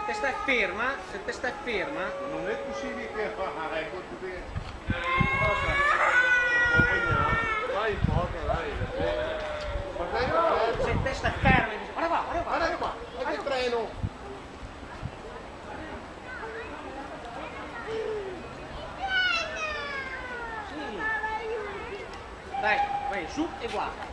te stai ferma, se te stai ferma, Non è possibile che fai, vai in foto, dai. se te stai ferma, dici, guarda qua, Guarda qua, guarda il treno. Sì. Dai, vai su e guarda.